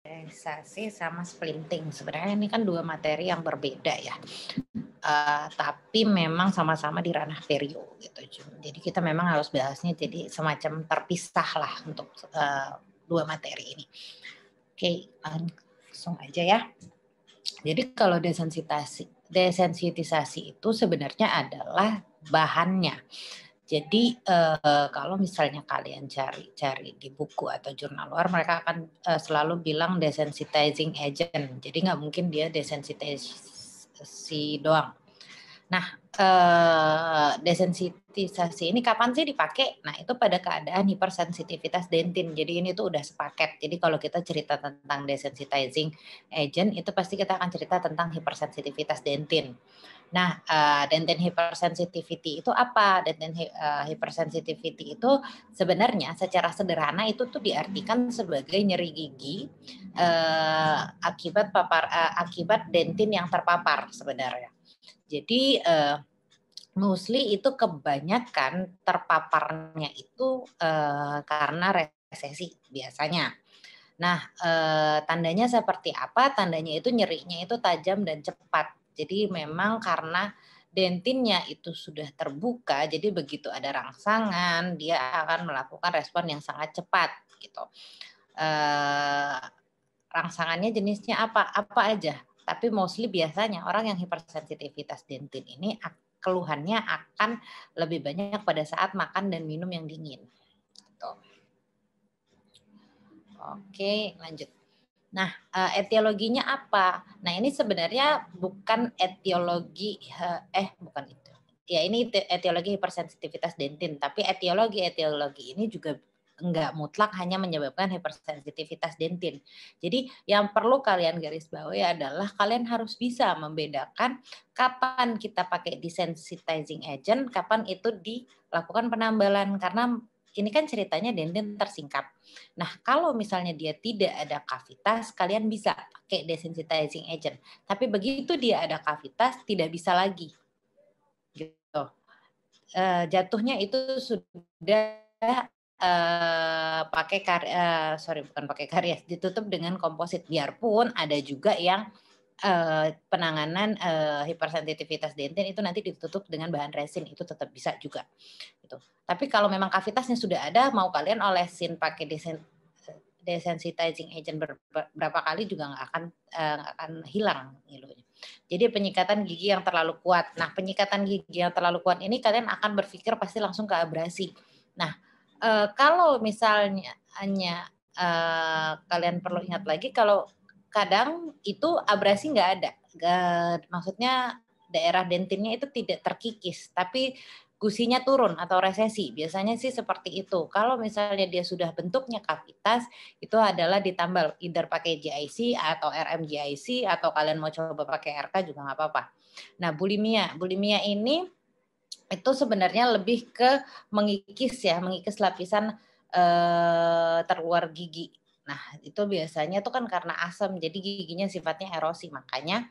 Relaksasi sama splinting. Sebenarnya ini kan 2 materi yang berbeda ya, tapi memang sama-sama di ranah perio gitu. Jadi kita memang harus bahasnya jadi semacam terpisah lah untuk, 2 materi ini. Oke, langsung aja ya. Jadi kalau desensitisasi itu sebenarnya adalah bahannya. Jadi kalau misalnya kalian cari di buku atau jurnal luar, mereka akan selalu bilang desensitizing agent. Jadi nggak mungkin dia desensitisasi doang. Nah, desensitisasi ini kapan sih dipakai? Nah, itu pada keadaan hipersensitivitas dentin. Jadi ini tuh udah sepaket. Jadi kalau kita cerita tentang desensitizing agent, itu pasti kita akan cerita tentang hipersensitivitas dentin. Nah, dentin hypersensitivity itu apa? Dentin hypersensitivity itu sebenarnya secara sederhana itu tuh diartikan sebagai nyeri gigi akibat dentin yang terpapar sebenarnya. Jadi mostly itu kebanyakan terpaparnya itu karena resesi biasanya. Nah, tandanya seperti apa? Tandanya itu nyerinya itu tajam dan cepat. Jadi memang karena dentinnya itu sudah terbuka, jadi begitu ada rangsangan, dia akan melakukan respon yang sangat cepat gitu. Rangsangannya jenisnya apa? Apa aja? Tapi mostly biasanya orang yang hipersensitivitas dentin ini keluhannya akan lebih banyak pada saat makan dan minum yang dingin. Gitu. Oke, lanjut. Nah, etiologinya apa? Nah, ini sebenarnya bukan etiologi bukan itu. Ya, ini etiologi hipersensitivitas dentin, tapi etiologi ini juga enggak mutlak hanya menyebabkan hipersensitivitas dentin. Jadi, yang perlu kalian garis bawahi adalah kalian harus bisa membedakan kapan kita pakai desensitizing agent, kapan itu dilakukan penambalan karena ini kan ceritanya dentin tersingkap. Nah, kalau misalnya dia tidak ada kavitas, kalian bisa pakai desensitizing agent. Tapi begitu dia ada kavitas, tidak bisa lagi. Gitu. Jatuhnya itu sudah bukan pakai karies, ditutup dengan komposit. Biarpun ada juga yang penanganan hipersensitivitas dentin itu nanti ditutup dengan bahan resin, itu tetap bisa juga. Gitu. Tapi kalau memang kavitasnya sudah ada, mau kalian olesin pakai desensitizing agent berapa kali juga nggak akan hilang ngilunya. Jadi penyikatan gigi yang terlalu kuat. Nah, penyikatan gigi yang terlalu kuat ini kalian akan berpikir pasti langsung ke abrasi. Nah, kalau misalnya hanya kalian perlu ingat lagi kalau kadang itu abrasi nggak ada. Maksudnya daerah dentinnya itu tidak terkikis, tapi gusinya turun atau resesi. Biasanya sih seperti itu. Kalau misalnya dia sudah bentuknya kavitas, itu adalah ditambal either pakai GIC atau RMGIC atau kalian mau coba pakai RK juga nggak apa-apa. Nah, bulimia ini itu sebenarnya lebih ke mengikis lapisan terluar gigi. Nah, itu biasanya tuh kan karena asam, jadi giginya sifatnya erosi, makanya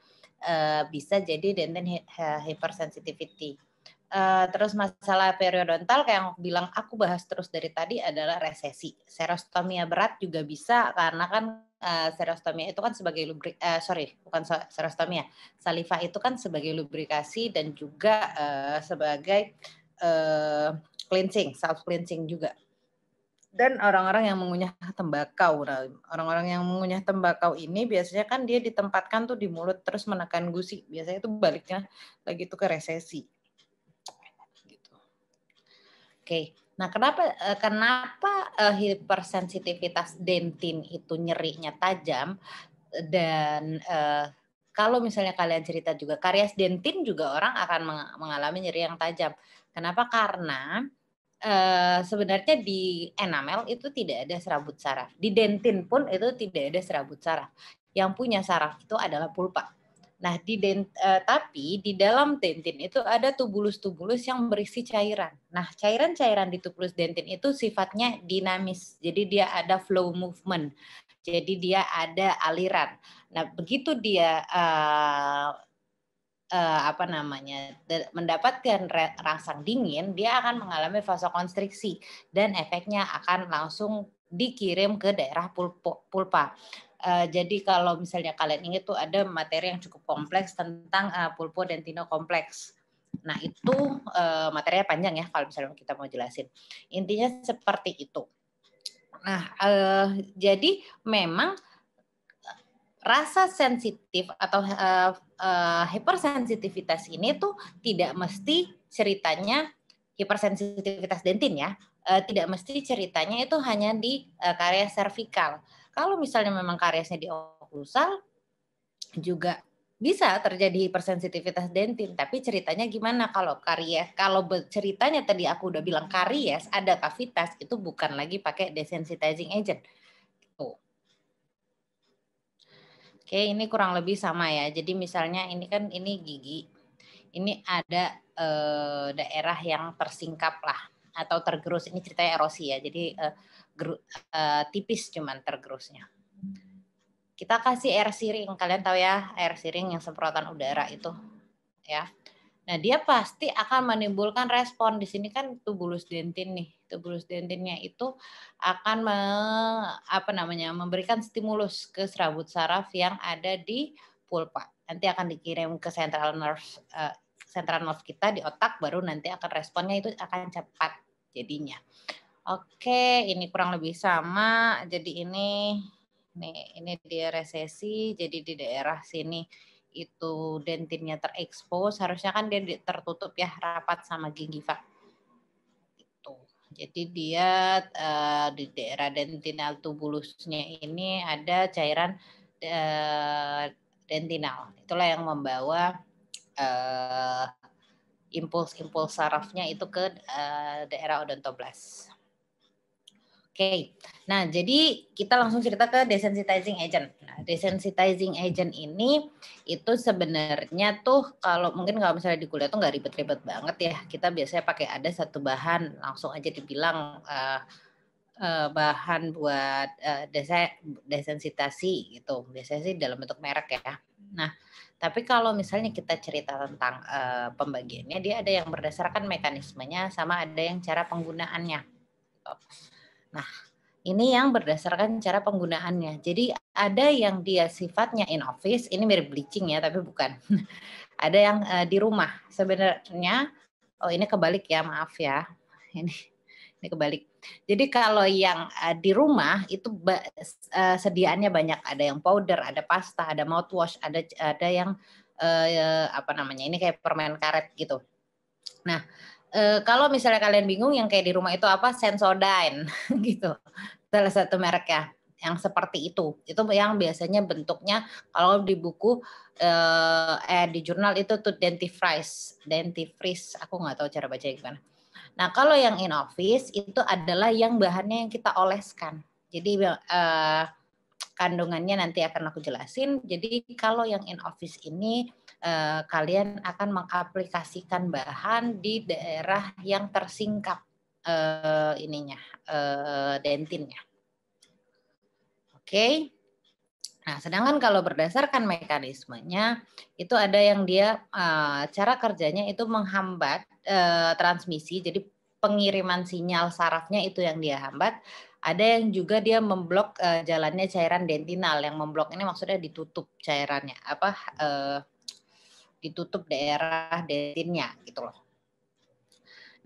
bisa jadi dentin hypersensitivity. Terus masalah periodontal kayak yang aku bilang aku bahas terus dari tadi adalah resesi. Serostomia berat juga bisa karena kan serostomia itu kan sebagai serostomia. Saliva itu kan sebagai lubrikasi dan juga sebagai cleansing, self cleansing juga. Dan orang-orang yang mengunyah tembakau. Nah, orang-orang yang mengunyah tembakau ini biasanya kan dia ditempatkan tuh di mulut terus menekan gusi. Biasanya itu baliknya lagi tuh ke resesi. Oke, nah kenapa hipersensitivitas dentin itu nyerinya tajam dan kalau misalnya kalian cerita juga karies dentin juga orang akan mengalami nyeri yang tajam. Kenapa? Karena sebenarnya di enamel itu tidak ada serabut saraf. Di dentin pun itu tidak ada serabut saraf. Yang punya saraf itu adalah pulpa. Nah, tapi di dalam dentin itu ada tubulus-tubulus yang berisi cairan. Nah, cairan-cairan di tubulus dentin itu sifatnya dinamis. Jadi dia ada flow movement. Jadi dia ada aliran. Nah, begitu dia mendapatkan rangsang dingin, dia akan mengalami vasokonstriksi dan efeknya akan langsung dikirim ke daerah pulpa. Jadi kalau misalnya kalian ingat tuh ada materi yang cukup kompleks tentang pulpodentino kompleks. Nah itu materinya panjang ya kalau misalnya kita mau jelasin. Intinya seperti itu. Nah jadi memang rasa sensitif atau hipersensitivitas ini tuh tidak mesti ceritanya hipersensitivitas dentin ya. Tidak mesti ceritanya itu hanya di karies servikal. Kalau misalnya memang kariesnya di oklusal, juga bisa terjadi hipersensitivitas dentin. Tapi ceritanya gimana kalau karies? Kalau ceritanya tadi aku udah bilang karies, ada kavitas, itu bukan lagi pakai desensitizing agent. Tuh. Oke, ini kurang lebih sama ya. Jadi misalnya ini kan ini gigi. Ini ada daerah yang tersingkap lah atau tergerus. Ini ceritanya erosi ya. Jadi tipis cuman tergerusnya. Kita kasih air siring, kalian tahu ya air siring yang semprotan udara itu, ya. Nah dia pasti akan menimbulkan respon. Di sini kan tubulus dentin nih, tubulus dentinnya itu akan memberikan stimulus ke serabut saraf yang ada di pulpa. Nanti akan dikirim ke central nerve kita di otak, baru nanti akan responnya itu akan cepat jadinya. Oke, ini kurang lebih sama. Jadi ini dia resesi, jadi di daerah sini itu dentinnya terekspos, harusnya kan dia tertutup ya, rapat sama gingiva. Gitu. Jadi dia di daerah dentinal tubulusnya ini ada cairan dentinal. Itulah yang membawa impuls sarafnya itu ke daerah odontoblas. Oke, nah jadi kita langsung cerita ke desensitizing agent. Nah, desensitizing agent ini itu sebenarnya tuh kalau misalnya di kuliah tuh nggak ribet-ribet banget ya. Kita biasanya pakai ada satu bahan, langsung aja dibilang bahan buat desensitasi gitu. Biasanya sih dalam bentuk merek ya. Nah, tapi kalau misalnya kita cerita tentang pembagiannya, dia ada yang berdasarkan mekanismenya sama ada yang cara penggunaannya. Nah, ini yang berdasarkan cara penggunaannya. Jadi ada yang dia sifatnya in office, ini mirip bleaching ya, tapi bukan. Ada yang di rumah. Sebenarnya, ini kebalik ya, maaf ya. Ini kebalik. Jadi kalau yang di rumah itu sediaannya banyak. Ada yang powder, ada pasta, ada mouthwash, ada yang ini kayak permen karet gitu. Nah, kalau misalnya kalian bingung yang kayak di rumah itu apa, Sensodyne gitu. Salah satu merek ya yang seperti itu yang biasanya bentuknya kalau di buku di jurnal itu tuh dentifrice, aku nggak tahu cara baca gimana. Nah kalau yang in office itu adalah yang bahannya yang kita oleskan, jadi kandungannya nanti akan aku jelasin. Jadi kalau yang in office ini kalian akan mengaplikasikan bahan di daerah yang tersingkap dentinnya. Oke. Nah, sedangkan kalau berdasarkan mekanismenya itu ada yang dia cara kerjanya itu menghambat transmisi, jadi pengiriman sinyal sarafnya itu yang dia hambat. Ada yang juga dia memblok jalannya cairan dentinal. Yang memblok ini maksudnya ditutup cairannya, ditutup daerah dentinnya gitu loh.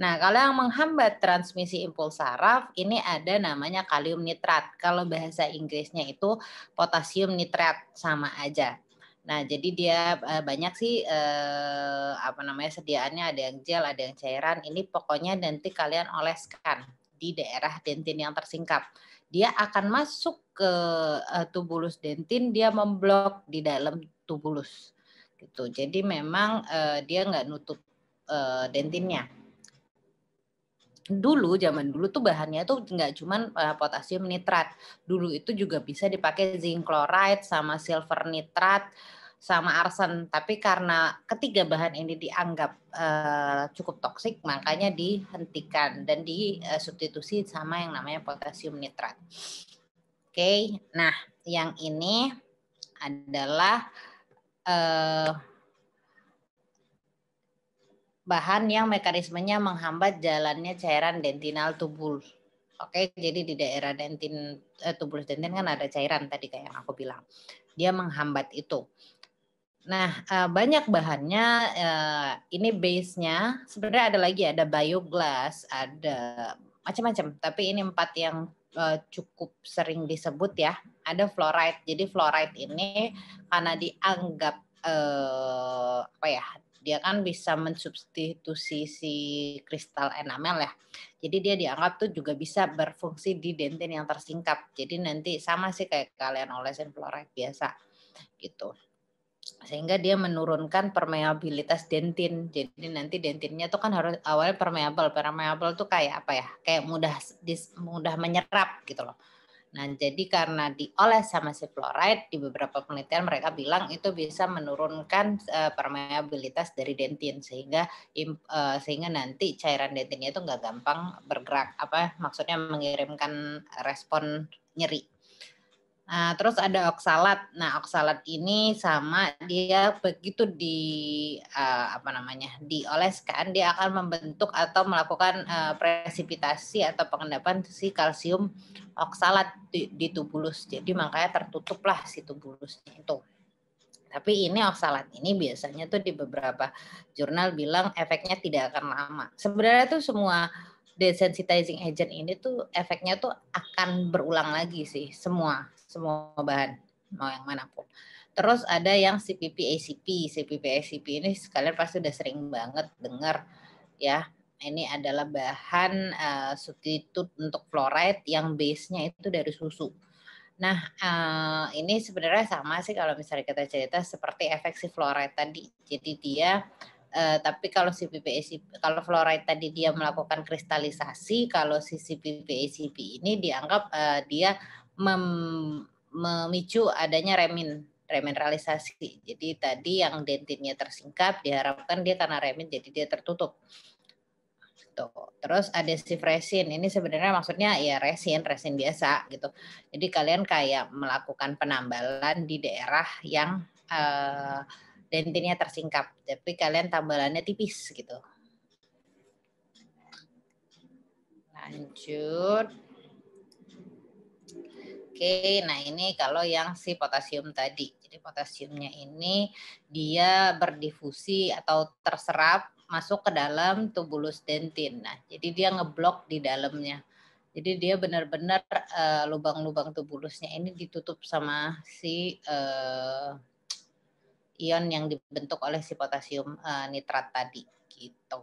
Nah, kalau yang menghambat transmisi impuls saraf, ini ada namanya kalium nitrat. Kalau bahasa Inggrisnya itu potasium nitrat, sama aja. Nah, jadi dia banyak sih sediaannya, ada yang gel, ada yang cairan. Ini pokoknya nanti kalian oleskan di daerah dentin yang tersingkap. Dia akan masuk ke tubulus dentin, dia memblok di dalam tubulus. Gitu. Jadi memang dia nggak nutup dentinnya. Zaman dulu tuh bahannya tuh nggak cuman potasium nitrat. Dulu itu juga bisa dipakai zinc chloride sama silver nitrat sama arsen. Tapi karena ketiga bahan ini dianggap cukup toksik, makanya dihentikan dan disubstitusi sama yang namanya potasium nitrat. Oke, nah yang ini adalah bahan yang mekanismenya menghambat jalannya cairan dentinal tubul. Oke, jadi di daerah dentin, tubulus dentin kan ada cairan tadi kayak yang aku bilang. Dia menghambat itu. Nah, banyak bahannya, ini base-nya sebenarnya ada lagi, ada bioglass, ada macam-macam, tapi ini 4 yang, cukup sering disebut ya. Ada fluoride. Jadi fluoride ini karena dianggap, apa ya, dia kan bisa mensubstitusi si kristal enamel ya. Jadi dia dianggap tuh juga bisa berfungsi di dentin yang tersingkap. Jadi nanti sama sih kayak kalian olesin fluoride biasa, gitu. Sehingga dia menurunkan permeabilitas dentin. Jadi nanti dentinnya tuh kan harus awalnya permeable. Permeable tuh kayak apa ya? Kayak mudah menyerap gitu loh. Nah, jadi karena dioles sama si fluoride, di beberapa penelitian mereka bilang itu bisa menurunkan permeabilitas dari dentin sehingga nanti cairan dentinnya itu nggak gampang bergerak, maksudnya mengirimkan respon nyeri. Nah, terus ada oksalat. Nah, oksalat ini sama dia begitu dioleskan, dia akan membentuk atau melakukan presipitasi atau pengendapan si kalsium oksalat di tubulus. Jadi makanya tertutuplah si tubulusnya itu. Tapi ini oksalat ini biasanya tuh di beberapa jurnal bilang efeknya tidak akan lama. Sebenarnya tuh semua desensitizing agent ini tuh efeknya tuh akan berulang lagi sih, semua bahan, mau yang manapun. Terus ada yang CPP-ACP. CPP-ACP ini sekalian pasti udah sering banget dengar ya. Ini adalah bahan substitut untuk fluoride yang base-nya itu dari susu. Nah, ini sebenarnya sama sih kalau misalnya kita cerita seperti efek si fluoride tadi. Jadi dia tapi kalau kalau fluoride tadi dia melakukan kristalisasi, kalau si CPP-ACP ini dianggap dia memicu adanya remineralisasi. Jadi tadi yang dentinnya tersingkap diharapkan dia karena remin jadi dia tertutup. Terus adhesive resin, ini sebenarnya maksudnya ya resin biasa gitu. Jadi kalian kayak melakukan penambalan di daerah yang dentinnya tersingkap, tapi kalian tambalannya tipis gitu. Lanjut. Oke, nah ini kalau yang si potasium tadi. Jadi potasiumnya ini dia berdifusi atau terserap masuk ke dalam tubulus dentin. Nah, jadi dia ngeblok di dalamnya. Jadi dia benar-benar lubang-lubang tubulusnya ini ditutup sama si ion yang dibentuk oleh si potasium nitrat tadi gitu.